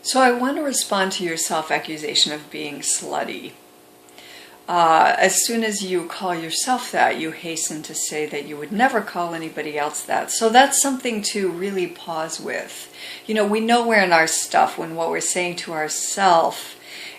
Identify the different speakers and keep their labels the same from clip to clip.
Speaker 1: So I want to respond to your self-accusation of being slutty. As soon as you call yourself that, you hasten to say that you would never call anybody else that. So that's something to really pause with. You know, we know we're in our stuff when what we're saying to ourselves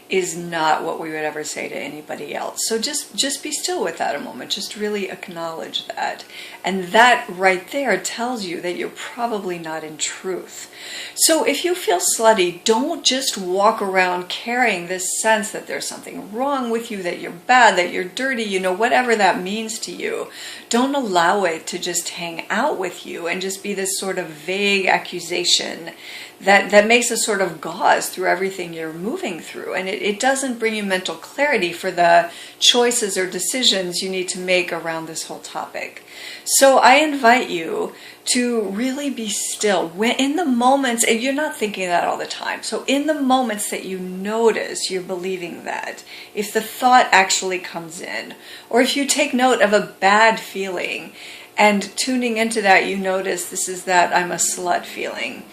Speaker 1: is not what we would ever say to anybody else. So just be still with that a moment. Just really acknowledge that. And that right there tells you that you're probably not in truth. So if you feel slutty, don't just walk around carrying this sense that there's something wrong with you, that you're bad, that you're dirty, you know, whatever that means to you. Don't allow it to just hang out with you and just be this sort of vague accusation that makes a sort of gauze through everything you're moving through. And it doesn't bring you mental clarity for the choices or decisions you need to make around this whole topic. So I invite you to really be still. When in the moments, and you're not thinking that all the time, so in the moments that you notice you're believing that, if the thought actually comes in, or if you take note of a bad feeling, and tuning into that, you notice this is that I'm a slut feeling.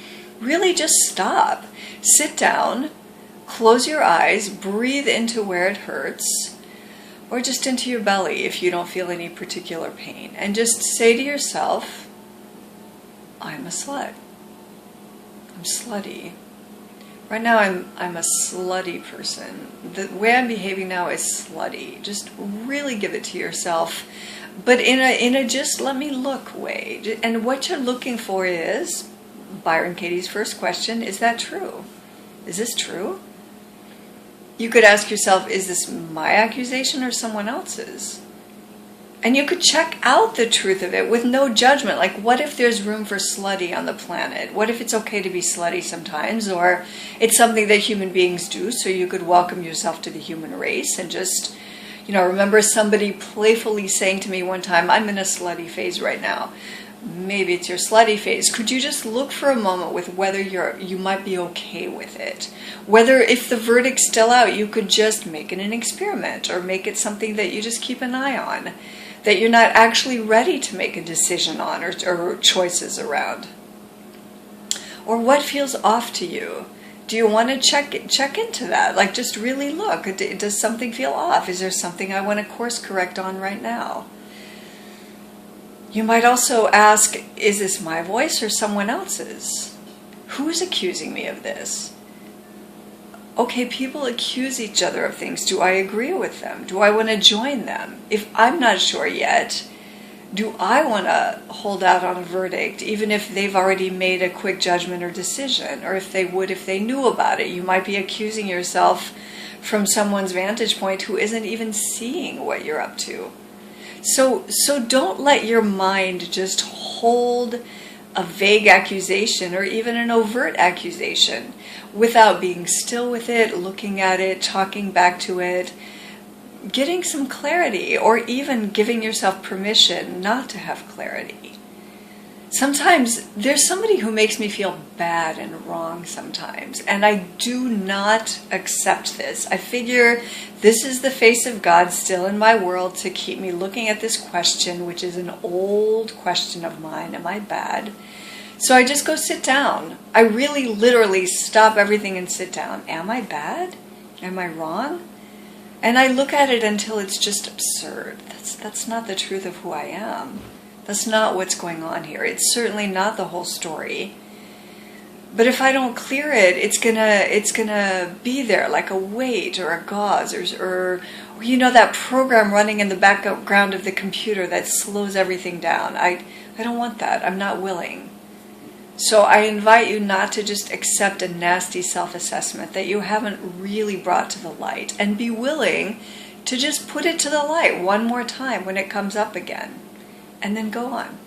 Speaker 1: Really just stop, sit down, close your eyes, breathe into where it hurts, or just into your belly if you don't feel any particular pain. And just say to yourself, I'm a slut. I'm slutty. Right now I'm a slutty person. The way I'm behaving now is slutty. Just really give it to yourself, but in a just let me look way. And what you're looking for is Byron Katie's first question, is that true? Is this true? You could ask yourself, is this my accusation or someone else's? And you could check out the truth of it with no judgment. Like, what if there's room for slutty on the planet? What if it's okay to be slutty sometimes? Or it's something that human beings do, so you could welcome yourself to the human race and just, you know, remember somebody playfully saying to me one time, I'm in a slutty phase right now. Maybe it's your slutty phase. Could you just look for a moment with whether you might be okay with it? Whether if the verdict's still out, you could just make it an experiment or make it something that you just keep an eye on, that you're not actually ready to make a decision on or choices around. Or what feels off to you? Do you want to check into that? Like, just really look. Does something feel off? Is there something I want to course correct on right now? You might also ask, is this my voice or someone else's? Who is accusing me of this? Okay, people accuse each other of things. Do I agree with them? Do I want to join them? If I'm not sure yet, do I want to hold out on a verdict, even if they've already made a quick judgment or decision, or if they would if they knew about it? You might be accusing yourself from someone's vantage point who isn't even seeing what you're up to. So don't let your mind just hold a vague accusation or even an overt accusation without being still with it, looking at it, talking back to it, getting some clarity, or even giving yourself permission not to have clarity. Sometimes there's somebody who makes me feel bad and wrong sometimes, and I do not accept this. I figure this is the face of God still in my world to keep me looking at this question, which is an old question of mine. Am I bad? So I just go sit down. I really literally stop everything and sit down. Am I bad? Am I wrong? And I look at it until it's just absurd. That's not the truth of who I am. That's not what's going on here. It's certainly not the whole story. But if I don't clear it, it's gonna be there like a weight or a gauze or you know, that program running in the background of the computer that slows everything down. I don't want that. I'm not willing. So I invite you not to just accept a nasty self-assessment that you haven't really brought to the light, and be willing to just put it to the light one more time when it comes up again. And then go on.